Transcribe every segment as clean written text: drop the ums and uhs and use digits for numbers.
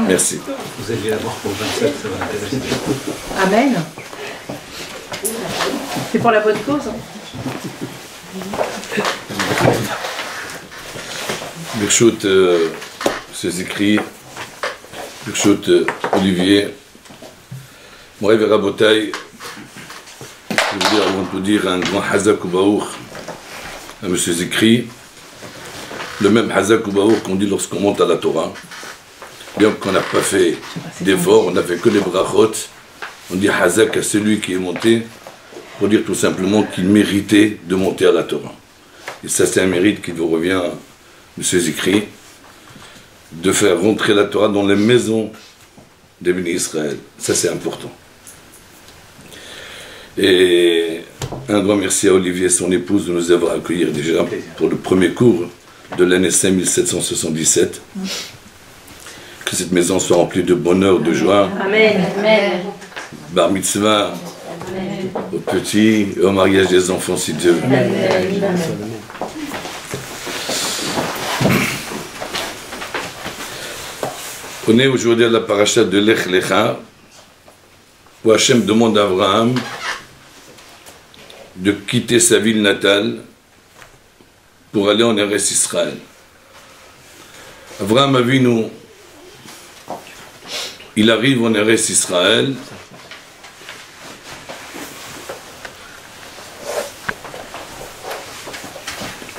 Merci. Vous alliez l'avoir pour 27, ça va intéresser. Amen. C'est pour la bonne cause. Birchout, ces écrits, Birchout, Olivier, Moïse Rabotaï, je veux dire, avant de tout dire, un grand Hazak ou Baour à M. Zikri, le même Hazak ou Baour qu'on dit lorsqu'on monte à la Torah. Bien qu'on n'a pas fait d'efforts, on n'a fait que les brachot, on dit Hazak à celui qui est monté, pour dire tout simplement qu'il méritait de monter à la Torah. Et ça, c'est un mérite qui vous revient à M. Zikri, de faire rentrer la Torah dans les maisons des bénis Israël. Ça, c'est important. Et un grand merci à Olivier et son épouse de nous avoir accueillis déjà pour le premier cours de l'année 5777. Que cette maison soit remplie de bonheur, de joie. Amen. Amen. Bar mitzvah aux petits et au mariage des enfants, si Dieu veut. On est aujourd'hui à la paracha de Lech Lecha, où Hachem demande à Abraham de quitter sa ville natale pour aller en Eretz Israël. Abraham Avinu, il arrive en Eretz Israël.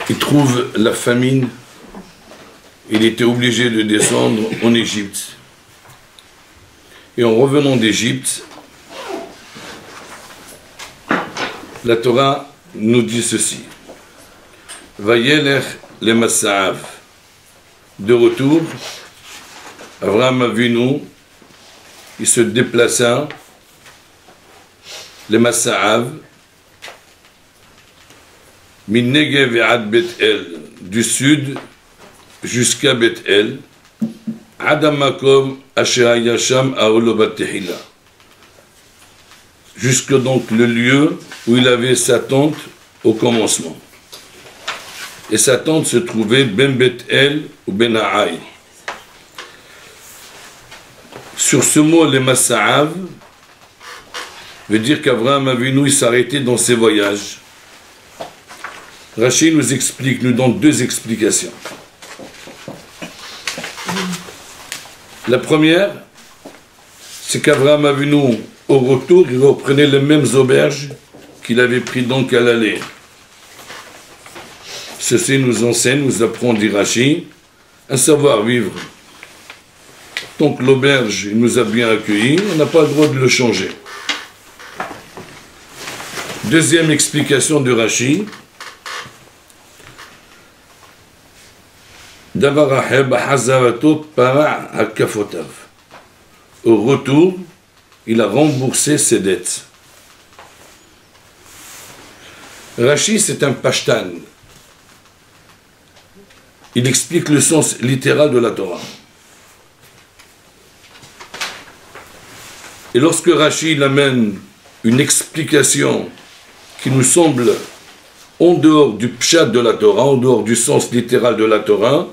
Il trouve la famine. Il était obligé de descendre en Égypte. Et en revenant d'Égypte, la Torah nous dit ceci. Vayelech le Massa'av. De retour, Avraham Avinu, il se déplaça, le Massa'av, min Negev ad Bet-El, du sud jusqu'à Bet-El, Adamakom Asher Hayasham Aolobat Tehila, jusque donc le lieu où il avait sa tente au commencement. Et sa tente se trouvait Ben Bet-El ou Ben Ha'ai. Sur ce mot, le Massa'av veut dire qu'Avraham Avinu s'arrêtait dans ses voyages. Rashi nous explique, nous donne deux explications. La première, c'est qu'Avraham Avinu, au retour, il reprenait les mêmes auberges qu'il avait pris donc à l'aller. Ceci nous enseigne, nous apprend, dit Rashi, un savoir-vivre. Donc l'auberge, il nous a bien accueillis, on n'a pas le droit de le changer. Deuxième explication de Rashi, au retour, il a remboursé ses dettes. Rashi, c'est un pashtan. Il explique le sens littéral de la Torah. Et lorsque Rashi amène une explication qui nous semble en dehors du pshat de la Torah, en dehors du sens littéral de la Torah,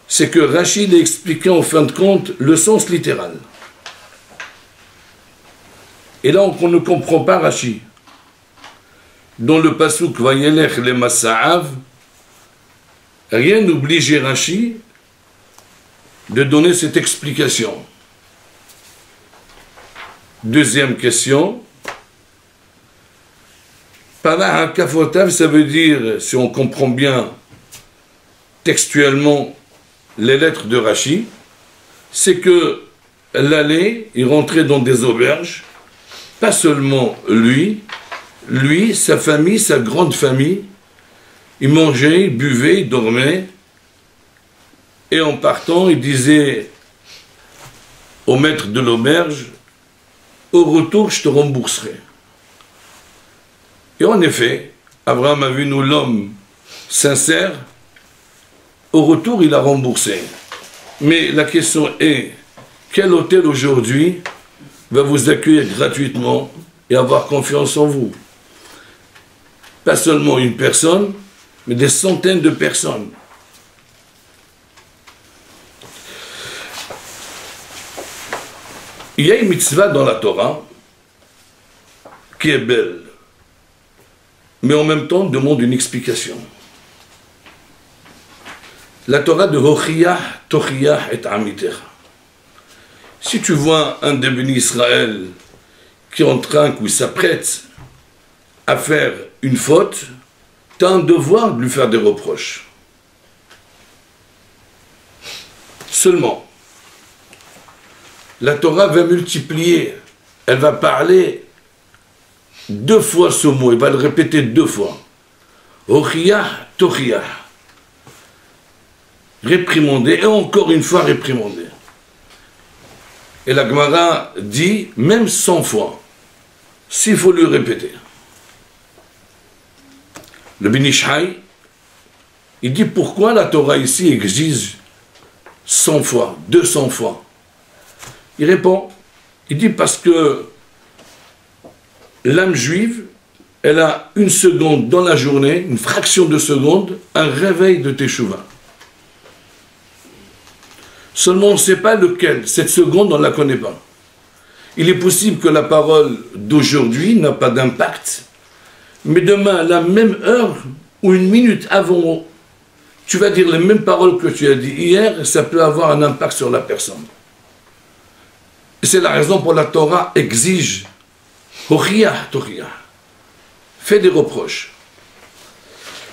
c'est que Rashi a expliqué en fin de compte le sens littéral. Et là, on ne comprend pas Rashi. Dans le pasuk Vayelech le Massa'av, rien n'oblige Rashi de donner cette explication. Deuxième question. Para hakafotav, ça veut dire, si on comprend bien textuellement les lettres de Rashi, c'est que l'allée, il rentrait dans des auberges, pas seulement lui, sa famille, sa grande famille, il mangeait, il buvait, il dormait, et en partant, il disait au maître de l'auberge, au retour, je te rembourserai. Et en effet, Abraham a vu nous l'homme sincère, au retour, il a remboursé. Mais la question est, quel hôtel aujourd'hui va vous accueillir gratuitement et avoir confiance en vous? Pas seulement une personne, mais des centaines de personnes. Il y a une mitzvah dans la Torah qui est belle, mais en même temps demande une explication. La Torah de Hochiyah, Tochiyah et Amitecha. Si tu vois un des bénis Israël qui est en train, qui s'apprête à faire une faute, tu as un devoir de lui faire des reproches. Seulement, la Torah va multiplier, elle va parler 2 fois ce mot, elle va le répéter 2 fois. Hochiyah, Tochiyah. Réprimander, et encore une fois réprimander. Et la Gemara dit, même 100 fois, s'il faut lui répéter. Le Ben Ish Hai, il dit pourquoi la Torah ici exige 100 fois, 200 fois. Il répond, il dit parce que l'âme juive, elle a 1 seconde dans la journée, une fraction de seconde, un réveil de Teshuvah. Seulement on ne sait pas lequel, cette seconde on ne la connaît pas. Il est possible que la parole d'aujourd'hui n'a pas d'impact, mais demain, à la même heure ou 1 minute avant, tu vas dire les mêmes paroles que tu as dit hier, et ça peut avoir un impact sur la personne. Et c'est la raison pour laquelle la Torah exige Hochiyah, Tochiyah. Fais des reproches.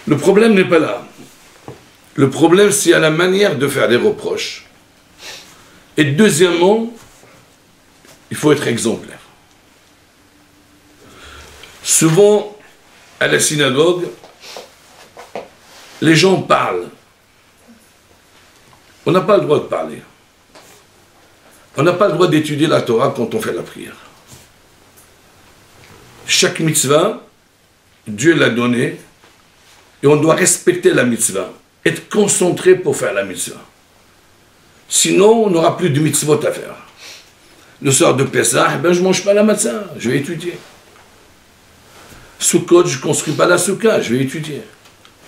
Le problème n'est pas là. Le problème, c'est à la manière de faire des reproches. Et deuxièmement, il faut être exemplaire. Souvent, à la synagogue, les gens parlent. On n'a pas le droit de parler. On n'a pas le droit d'étudier la Torah quand on fait la prière. Chaque mitzvah, Dieu l'a donné, et on doit respecter la mitzvah, être concentré pour faire la mitzvah. Sinon, on n'aura plus de mitzvot à faire. Le soir de Pessah, je ne mange pas la matzah, je vais étudier. Sukkot, je ne construis pas la soukha, je vais étudier.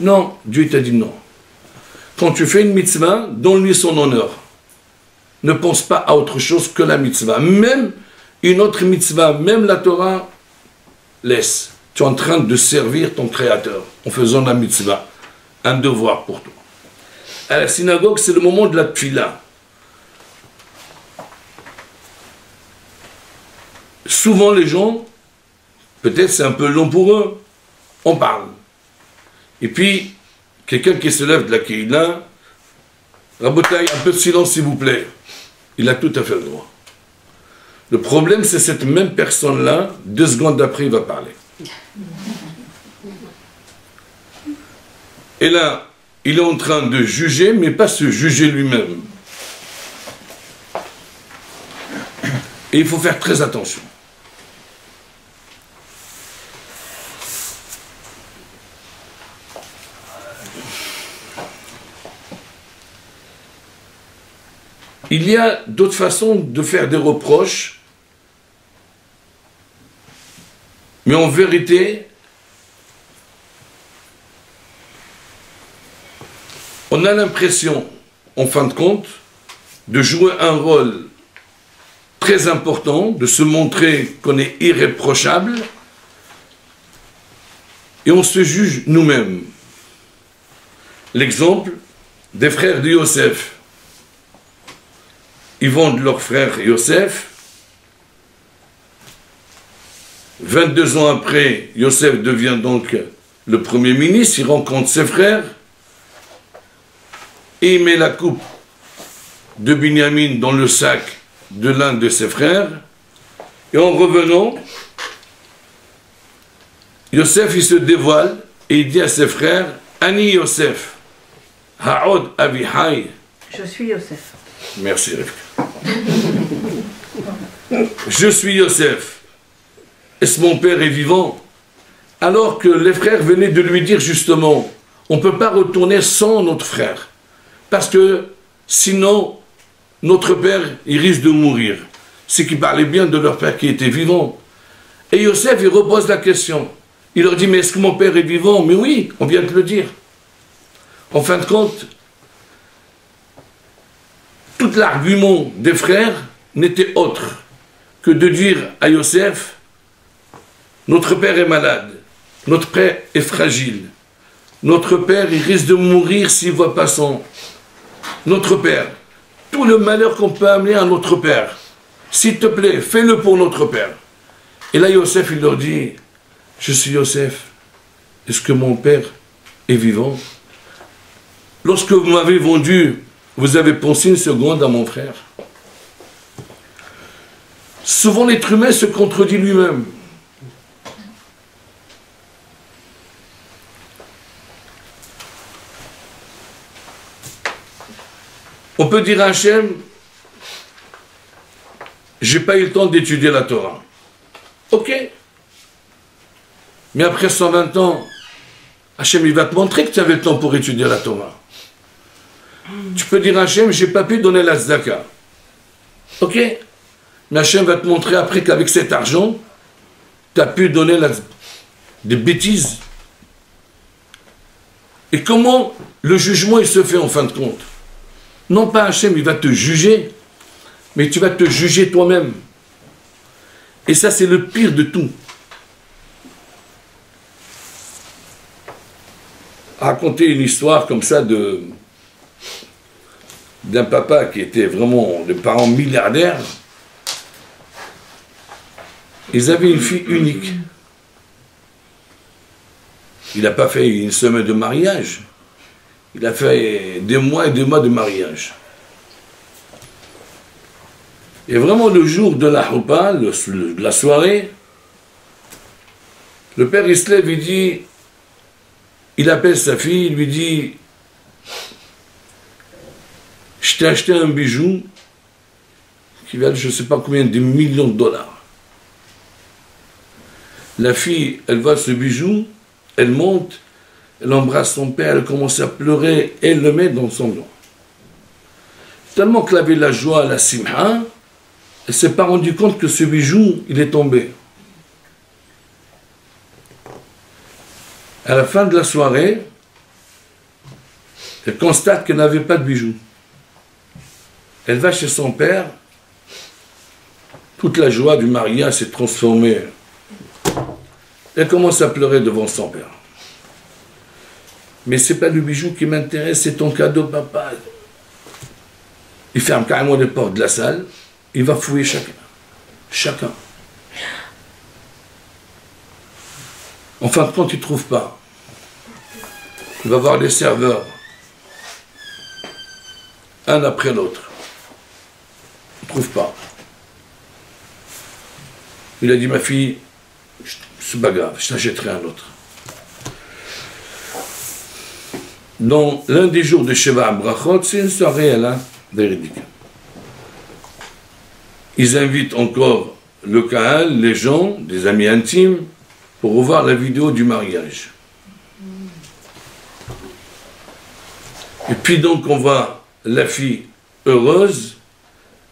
Non, Dieu t'a dit non. Quand tu fais une mitzvah, donne-lui son honneur. Ne pense pas à autre chose que la mitzvah. Même une autre mitzvah, même la Torah, laisse. Tu es en train de servir ton Créateur en faisant la mitzvah. Un devoir pour toi. À la synagogue, c'est le moment de la tfila. Souvent les gens, peut-être c'est un peu long pour eux, on parle. Et puis, quelqu'un qui se lève de la Kehila, Rabotaï, un peu de silence s'il vous plaît. Il a tout à fait le droit. Le problème, c'est cette même personne-là, 2 secondes après, il va parler. Et là, il est en train de juger, mais pas se juger lui-même. Et il faut faire très attention. Il y a d'autres façons de faire des reproches, mais en vérité, on a l'impression, en fin de compte, de jouer un rôle très important, de se montrer qu'on est irréprochable, et on se juge nous-mêmes. L'exemple des frères de Yosef. Ils vendent leur frère Yosef. 22 ans après, Yosef devient donc le premier ministre, il rencontre ses frères, et il met la coupe de Binyamin dans le sac de l'un de ses frères, et en revenant, Yosef il se dévoile, et il dit à ses frères, Ani Yosef, Ha'od Avihai. Je suis Yosef. Merci Rivka. Je suis Yosef. Est-ce mon père est vivant? Alors que les frères venaient de lui dire justement, on ne peut pas retourner sans notre frère. Parce que sinon, notre père, il risque de mourir. C'est qu'ils parlaient bien de leur père qui était vivant. Et Yosef, il repose la question. Il leur dit, mais est-ce que mon père est vivant? Mais oui, on vient de le dire. En fin de compte, tout l'argument des frères n'était autre que de dire à Yosef, notre père est malade, notre père est fragile, notre père il risque de mourir s'il ne voit pas notre père, tout le malheur qu'on peut amener à notre père, s'il te plaît, fais-le pour notre père. Et là Yosef il leur dit, je suis Yosef, est-ce que mon père est vivant? Lorsque vous m'avez vendu, vous avez pensé une seconde à mon frère? Souvent l'être humain se contredit lui-même. On peut dire à Hachem, j'ai pas eu le temps d'étudier la Torah. Ok. Mais après 120 ans, Hachem il va te montrer que tu avais le temps pour étudier la Torah. Tu peux dire à Hachem, j'ai pas pu donner la tzedaka. Ok. Mais Hachem va te montrer après qu'avec cet argent, tu as pu donner des bêtises. Et comment le jugement il se fait en fin de compte? Non pas Hachem, il va te juger, mais tu vas te juger toi-même. Et ça, c'est le pire de tout. Raconter une histoire comme ça d'un papa qui était vraiment de parents milliardaires. Ils avaient une fille unique. Il n'a pas fait une semaine de mariage. Il a fait des mois et des mois de mariage. Et vraiment le jour de la Houpa, la soirée, le père il se lève, il dit, il appelle sa fille, il lui dit, je t'ai acheté un bijou qui valait je ne sais pas combien de millions de dollars. La fille, elle voit ce bijou, elle monte, elle embrasse son père, elle commence à pleurer, et elle le met dans son dos. Tellement qu'elle avait la joie, la simha, elle ne s'est pas rendue compte que ce bijou, il est tombé. À la fin de la soirée, elle constate qu'elle n'avait pas de bijou. Elle va chez son père, toute la joie du mariage s'est transformée. Elle commence à pleurer devant son père. Mais ce n'est pas le bijou qui m'intéresse, c'est ton cadeau, papa. Il ferme carrément les portes de la salle, il va fouiller chacun. Chacun. En fin de compte, il ne trouve pas. Il va voir les serveurs, un après l'autre. Il ne trouve pas. Il a dit, ma fille, c'est pas grave, je t'achèterai un autre. Dans l'un des jours de Sheva Brachot, c'est une soirée là, véridique. Ils invitent encore le Kahal, les gens, des amis intimes, pour revoir la vidéo du mariage. Et puis donc on voit la fille heureuse,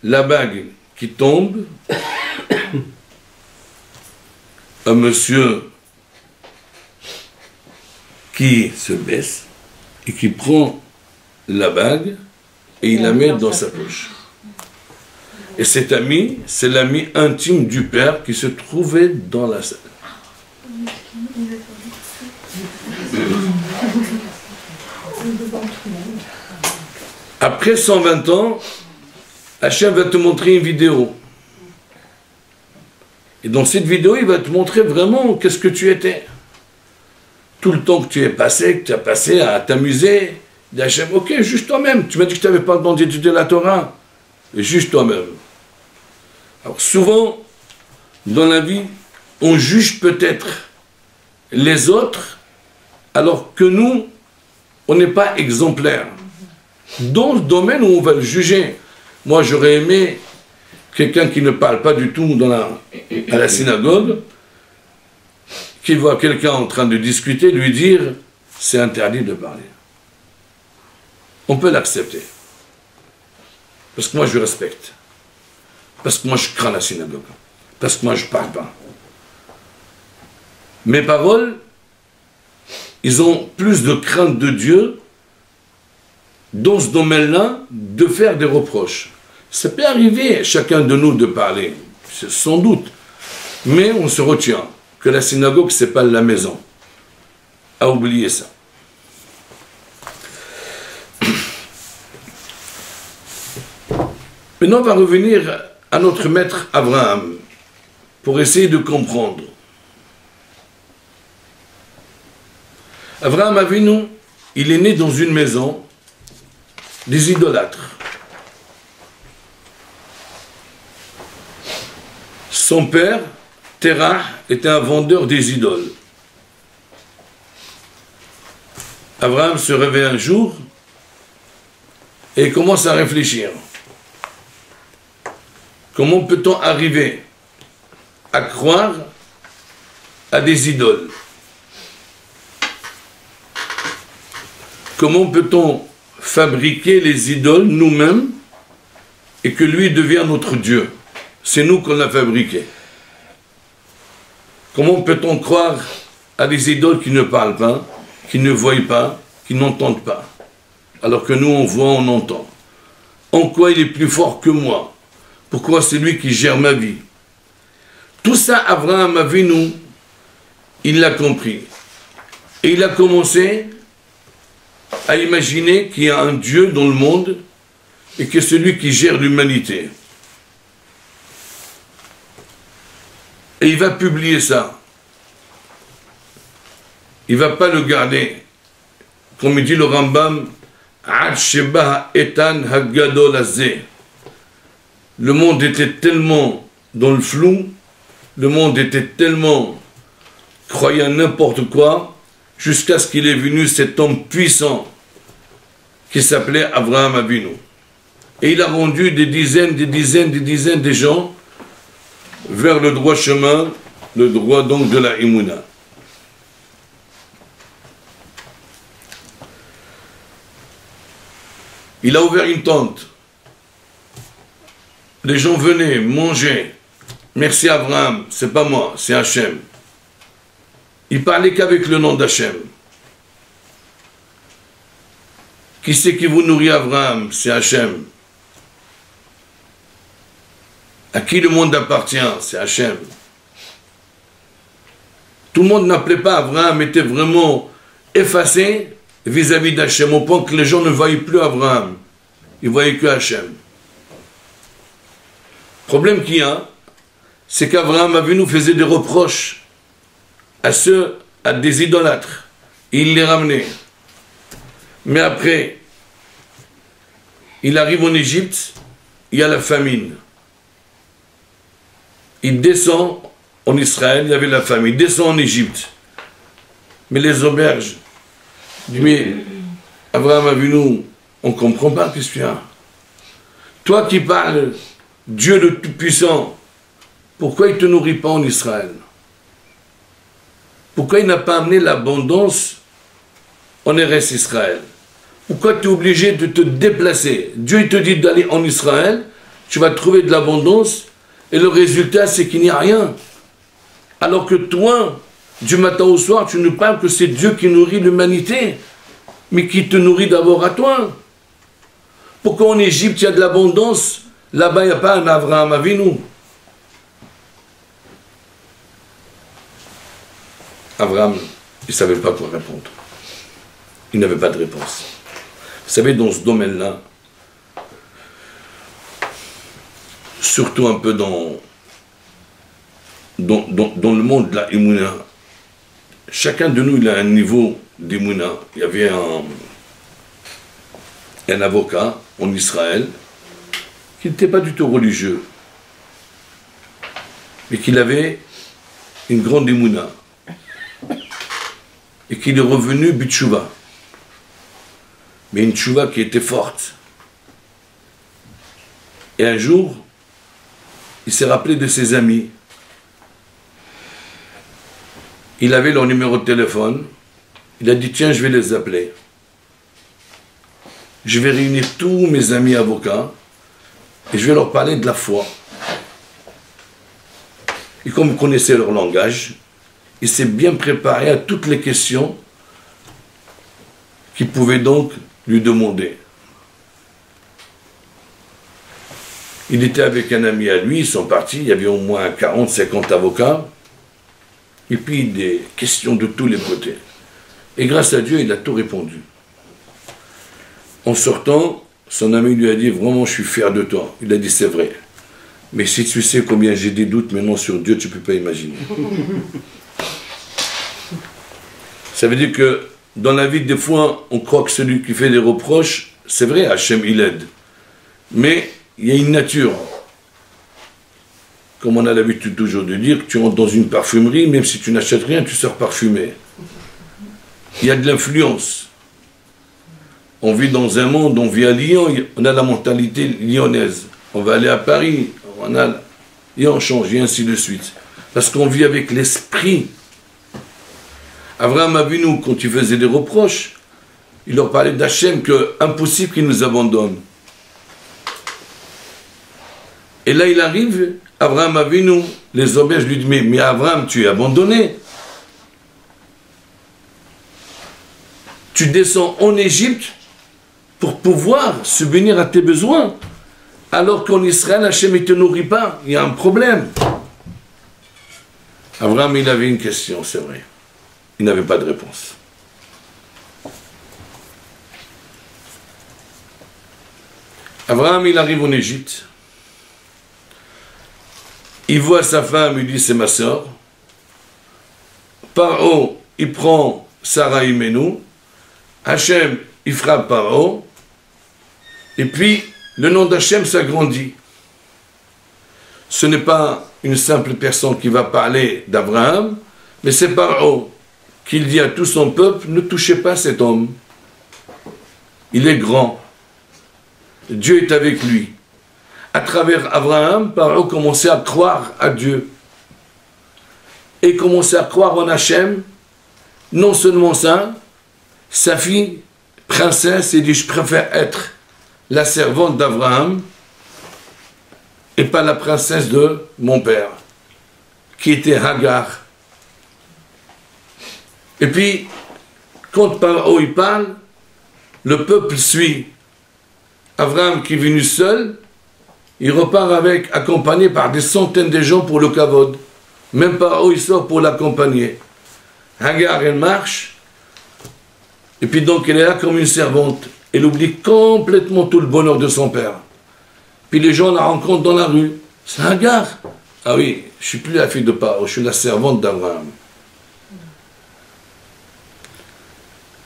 la bague qui tombe, un monsieur qui se baisse et qui prend la bague et il la met dans sa poche. Et cet ami, c'est l'ami intime du père qui se trouvait dans la salle. Après 120 ans, Hachem va te montrer une vidéo. Et dans cette vidéo, il va te montrer vraiment qu'est-ce que tu étais. Tout le temps que tu es passé, que tu as passé à t'amuser, il dit Hachem, ok, juge toi-même. Tu m'as dit que tu n'avais pas le temps d'étudier la Torah. Juge toi-même. Alors souvent, dans la vie, on juge peut-être les autres, alors que nous, on n'est pas exemplaires. Dans le domaine où on va le juger, moi j'aurais aimé quelqu'un qui ne parle pas du tout à la synagogue, qui voit quelqu'un en train de discuter, lui dire c'est interdit de parler. On peut l'accepter. Parce que moi je respecte. Parce que moi je crains la synagogue. Parce que moi je ne parle pas. Mes paroles, ils ont plus de crainte de Dieu dans ce domaine-là de faire des reproches. Ça peut arriver à chacun de nous de parler. sans doute. Mais on se retient que la synagogue, ce n'est pas la maison. À oublier ça. Maintenant, on va revenir à notre maître Abraham pour essayer de comprendre. Abraham Avinu, il est né dans une maison des idolâtres. Son père, Terah, était un vendeur des idoles. Abraham se réveille un jour et commence à réfléchir. Comment peut-on arriver à croire à des idoles? Comment peut-on fabriquer les idoles nous-mêmes et que lui devienne notre Dieu? C'est nous qu'on l'a fabriqué. Comment peut-on croire à des idoles qui ne parlent pas, qui ne voient pas, qui n'entendent pas, alors que nous on voit, on entend? En quoi il est plus fort que moi? Pourquoi c'est lui qui gère ma vie? Tout ça, Abraham Avinu, il l'a compris. Et il a commencé à imaginer qu'il y a un Dieu dans le monde et que c'est lui qui gère l'humanité. Et il va publier ça. Il ne va pas le garder. Comme il dit le Rambam, Ad Sheba Etan Hagadol Azeh. Le monde était tellement dans le flou, le monde était tellement croyant n'importe quoi, jusqu'à ce qu'il est venu cet homme puissant qui s'appelait Abraham Avinu. Et il a rendu des dizaines de gens vers le droit chemin, le droit donc de la Imouna. Il a ouvert une tente. Les gens venaient manger. Merci Abraham, c'est pas moi, c'est Hachem. Il parlait qu'avec le nom d'Hachem. Qui c'est qui vous nourrit Abraham? C'est Hachem. À qui le monde appartient? C'est Hachem. Tout le monde n'appelait pas Abraham, était vraiment effacé vis-à-vis d'Hachem, au point que les gens ne voyaient plus Abraham. Ils voyaient que Hachem. Le problème qu'il y a, c'est qu'Abraham Avinu faisait des reproches à des idolâtres. Il les ramenait. Mais après, il arrive en Égypte, il y a la famine. Il descend en Israël, il y avait la famine. Il descend en Égypte. Mais les auberges, mais Abraham Avinu, on ne comprend pas qu'est-ce qu'il y a. Toi qui parles, Dieu le Tout-Puissant, pourquoi il ne te nourrit pas en Israël? Pourquoi il n'a pas amené l'abondance en Eretz Israël? Pourquoi tu es obligé de te déplacer? Dieu il te dit d'aller en Israël, tu vas trouver de l'abondance, et le résultat c'est qu'il n'y a rien. Alors que toi, du matin au soir, tu nous parles que c'est Dieu qui nourrit l'humanité, mais qui te nourrit d'abord à toi. Pourquoi en Égypte il y a de l'abondance, là-bas il n'y a pas un Abraham Avinu? Abraham, il ne savait pas quoi répondre. Il n'avait pas de réponse. Vous savez, dans ce domaine-là, surtout un peu dans le monde de la Emouna, chacun de nous il a un niveau d'Emouna. Il y avait un avocat en Israël qui n'était pas du tout religieux, mais qui avait une grande Emouna. Et qu'il est revenu Bitchouva. Mais une tchouva qui était forte. Et un jour, il s'est rappelé de ses amis. Il avait leur numéro de téléphone. Il a dit, tiens, je vais les appeler. Je vais réunir tous mes amis avocats et je vais leur parler de la foi. Et comme vous connaissez leur langage, il s'est bien préparé à toutes les questions qu'il pouvait donc lui demander. Il était avec un ami à lui, ils sont partis, il y avait au moins 40, 50 avocats, et puis des questions de tous les côtés. Et grâce à Dieu, il a tout répondu. En sortant, son ami lui a dit, vraiment, je suis fier de toi. Il a dit, c'est vrai. Mais si tu sais combien j'ai des doutes maintenant sur Dieu, tu ne peux pas imaginer. Ça veut dire que dans la vie, des fois, on croit que celui qui fait des reproches, c'est vrai, Hachem, il aide. Mais il y a une nature. Comme on a l'habitude toujours de dire, tu entres dans une parfumerie, même si tu n'achètes rien, tu sors parfumé. Il y a de l'influence. On vit dans un monde, on vit à Lyon, on a la mentalité lyonnaise. On va aller à Paris, et on change, et ainsi de suite. Parce qu'on vit avec l'esprit. Abraham Avinu, quand il faisait des reproches, il leur parlait d'Hachem, que impossible qu'il nous abandonne. Et là, il arrive, Abraham Avinu, les auberges lui disent, mais Abraham, tu es abandonné. Tu descends en Égypte pour pouvoir subvenir à tes besoins. Alors qu'en Israël, Hachem ne te nourrit pas. Il y a un problème. Abraham, il avait une question, c'est vrai. Il n'avait pas de réponse. Abraham, il arrive en Égypte. Il voit sa femme, il dit, c'est ma soeur. Paro, il prend Sarah Imenu. Hachem, il frappe Paro. Et puis, le nom d'Hachem s'agrandit. Ce n'est pas une simple personne qui va parler d'Abraham, mais c'est Paro qu'il dit à tout son peuple, ne touchez pas cet homme. Il est grand. Dieu est avec lui. À travers Abraham, Paro commençait à croire à Dieu. Et commençait à croire en Hachem. Non seulement ça, sa fille, princesse, il dit, je préfère être la servante d'Abraham et pas la princesse de mon père, qui était Hagar. Et puis, quand Paro il parle, le peuple suit. Abraham qui est venu seul, il repart accompagné par des centaines de gens pour le kavod. Même Paro il sort pour l'accompagner. Hagar elle marche, et puis donc elle est là comme une servante. Elle oublie complètement tout le bonheur de son père. Puis les gens la rencontrent dans la rue. C'est Hagar. Ah oui, je ne suis plus la fille de Paro, je suis la servante d'Abraham.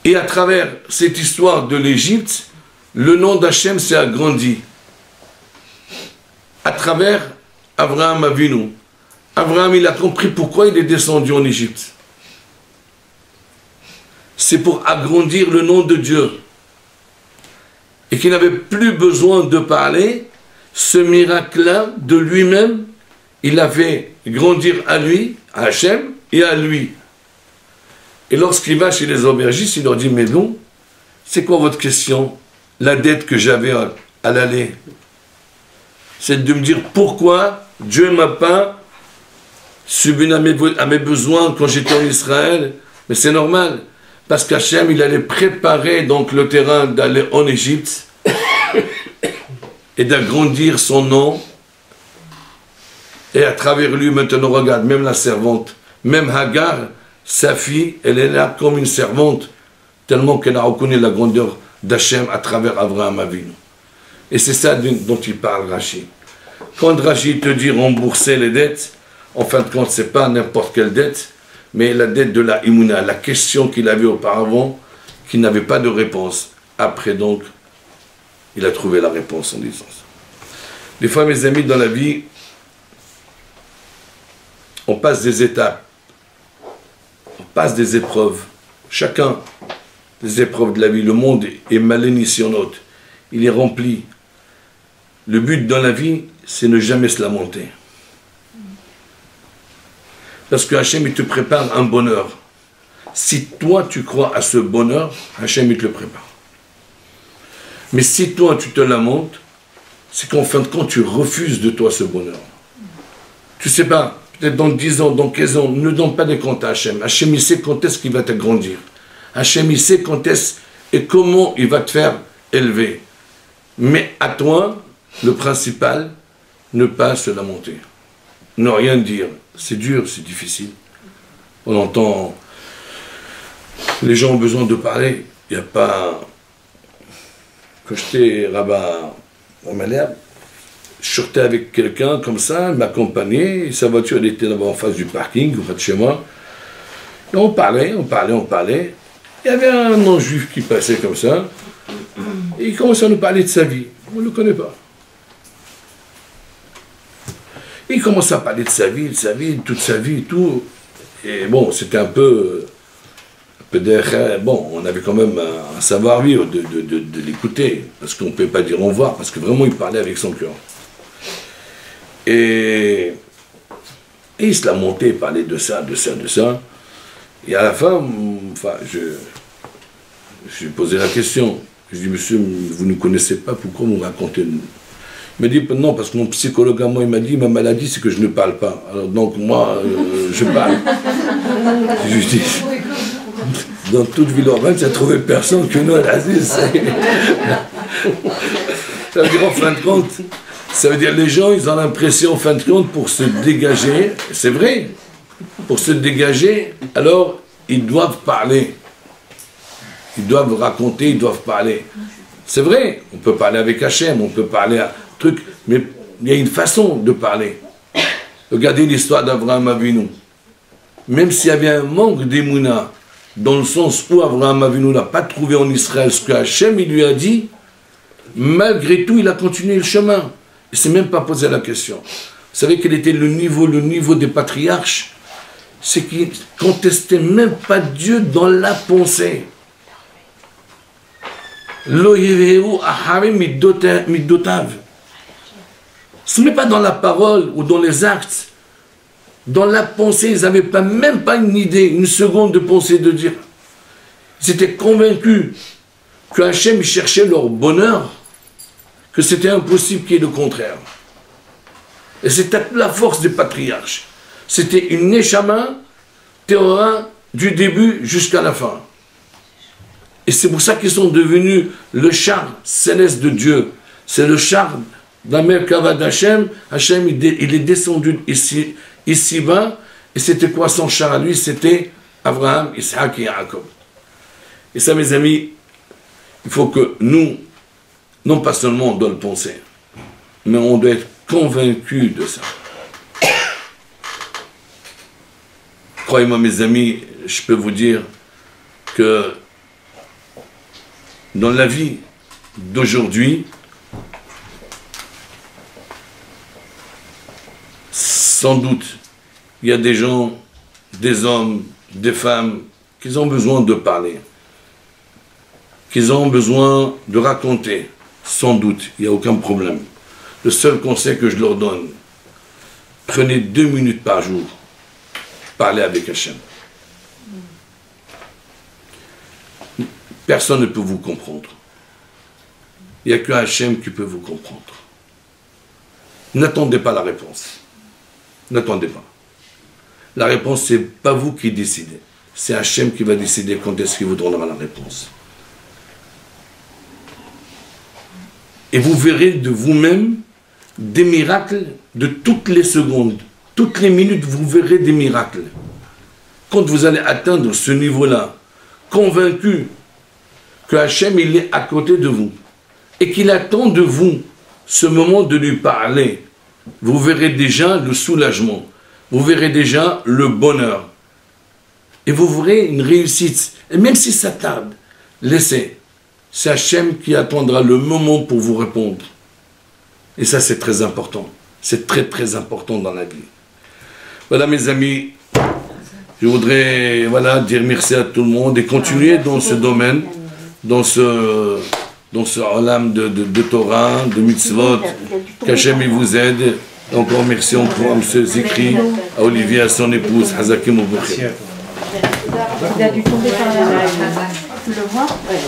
Et à travers cette histoire de l'Égypte, le nom d'Hachem s'est agrandi. À travers Abraham Avinu. Abraham, il a compris pourquoi il est descendu en Égypte. C'est pour agrandir le nom de Dieu. Et qu'il n'avait plus besoin de parler, ce miracle-là, de lui-même, il l'a fait grandir à lui, à Hachem, et à lui. Et lorsqu'il va chez les aubergistes, il leur dit, mais non, c'est quoi votre question? La dette que j'avais à l'aller, c'est de me dire pourquoi Dieu ne m'a pas subvenu à mes besoins quand j'étais en Israël. Mais c'est normal, parce qu'Hachem, il allait préparer donc le terrain d'aller en Égypte et d'agrandir son nom. Et à travers lui, maintenant, regarde, même la servante, même Hagar, sa fille, elle est là comme une servante, tellement qu'elle a reconnu la grandeur d'Hachem à travers Abraham Avinu. Et c'est ça dont il parle, Rachid. Quand Rachid te dit rembourser les dettes, en fin de compte, ce n'est pas n'importe quelle dette, mais la dette de la Imuna, la question qu'il avait auparavant, qui n'avait pas de réponse. Après donc, il a trouvé la réponse en disant ça. Des fois, mes amis, dans la vie, on passe des étapes, on passe des épreuves. Chacun des épreuves de la vie. Le monde est malénitionnote, il est rempli. Le but dans la vie, c'est ne jamais se lamenter. Parce que Hachem, il te prépare un bonheur. Si toi, tu crois à ce bonheur, Hachem, il te le prépare. Mais si toi, tu te lamentes, c'est qu'en fin de compte, tu refuses de toi ce bonheur. Tu sais pas, peut-être dans 10 ans, dans 15 ans, ne donne pas des comptes à Hachem. Hachem, il sait quand est-ce qu'il va t'agrandir. Hachem, il sait quand est-ce et comment il va te faire élever. Mais à toi, le principal, ne pas se lamenter, ne rien dire. C'est dur, c'est difficile. On entend, les gens ont besoin de parler. Il n'y a pas... Quand j'étais rabbin en Malherbe, je sortais avec quelqu'un comme ça, il m'accompagnait, sa voiture elle était là-bas en face du parking, au de chez moi. Et on parlait. Il y avait un non-juif qui passait comme ça, et il commençait à nous parler de sa vie. On ne le connaît pas. Il commençait à parler de sa vie, toute sa vie, tout. Et bon, c'était un peu bon, on avait quand même un savoir-vivre de l'écouter, parce qu'on ne pouvait pas dire au revoir, parce que vraiment il parlait avec son cœur. Et il se lamentait, il parlait de ça. Et à la fin, enfin, je lui ai posé la question. Je dis, monsieur, vous ne connaissez pas, pourquoi vous me racontez? Il me dit, non, parce que mon psychologue à moi, il m'a dit, ma maladie, c'est que je ne parle pas. Alors donc, moi, je parle. Je lui dis, dans toute Villeurbanne, j'ai trouvé personne que nous, à l'Aziz. Ça veut dire, en fin de compte, ça veut dire les gens, ils ont l'impression, en fin de compte, pour se dégager, c'est vrai, pour se dégager, alors, ils doivent parler. Ils doivent raconter, ils doivent parler. C'est vrai, on peut parler avec Hachem, on peut parler à trucs, mais il y a une façon de parler. Regardez l'histoire d'Abraham Avinu. Même s'il y avait un manque d'émouna, dans le sens où Abraham Avinu n'a pas trouvé en Israël ce que Hachem il lui a dit, malgré tout, il a continué le chemin. Il ne s'est même pas posé la question. Vous savez quel était le niveau des patriarches? C'est qu'ils ne contestaient même pas Dieu dans la pensée. Ce n'est pas dans la parole ou dans les actes. Dans la pensée, ils n'avaient même pas une idée, une seconde de pensée de dire. Ils étaient convaincus que Hachem cherchait leur bonheur, que c'était impossible qu'il y ait le contraire. Et c'était la force des patriarches. C'était une neshama, théora, du début jusqu'à la fin. Et c'est pour ça qu'ils sont devenus le char céleste de Dieu. C'est le char de la Merkava d'Hachem. Hachem, il est descendu ici-bas. Et c'était quoi son char à lui? C'était Abraham, Isaac et Jacob. Et ça, mes amis, il faut que nous, non pas seulement on doit le penser, mais on doit être convaincu de ça. Croyez-moi, mes amis, je peux vous dire que dans la vie d'aujourd'hui, sans doute, il y a des gens, des hommes, des femmes, qui ont besoin de parler, qui ont besoin de raconter. Sans doute, il n'y a aucun problème. Le seul conseil que je leur donne, prenez 2 minutes par jour, parlez avec Hachem. Personne ne peut vous comprendre. Il n'y a que Hachem qui peut vous comprendre. N'attendez pas la réponse. N'attendez pas. La réponse, ce n'est pas vous qui décidez. C'est Hachem qui va décider quand est-ce qu'il vous donnera la réponse. Et vous verrez de vous-même des miracles de toutes les secondes. Toutes les minutes, vous verrez des miracles. Quand vous allez atteindre ce niveau-là, convaincu que Hachem, il est à côté de vous, et qu'il attend de vous ce moment de lui parler, vous verrez déjà le soulagement, vous verrez déjà le bonheur, et vous verrez une réussite. Et même si ça tarde, laissez. C'est Hachem qui attendra le moment pour vous répondre. Et ça, c'est très important. C'est très, très important dans la vie. Voilà, mes amis, je voudrais dire merci à tout le monde et continuer dans ce domaine, dans ce olam de Torah, de mitzvot, qu'Hachem il vous aide. Encore merci encore à M. Zikri, à Olivier, à son épouse, Hazakim Obukhir. Il a dû tomber par la... Tu le vois? Ouais.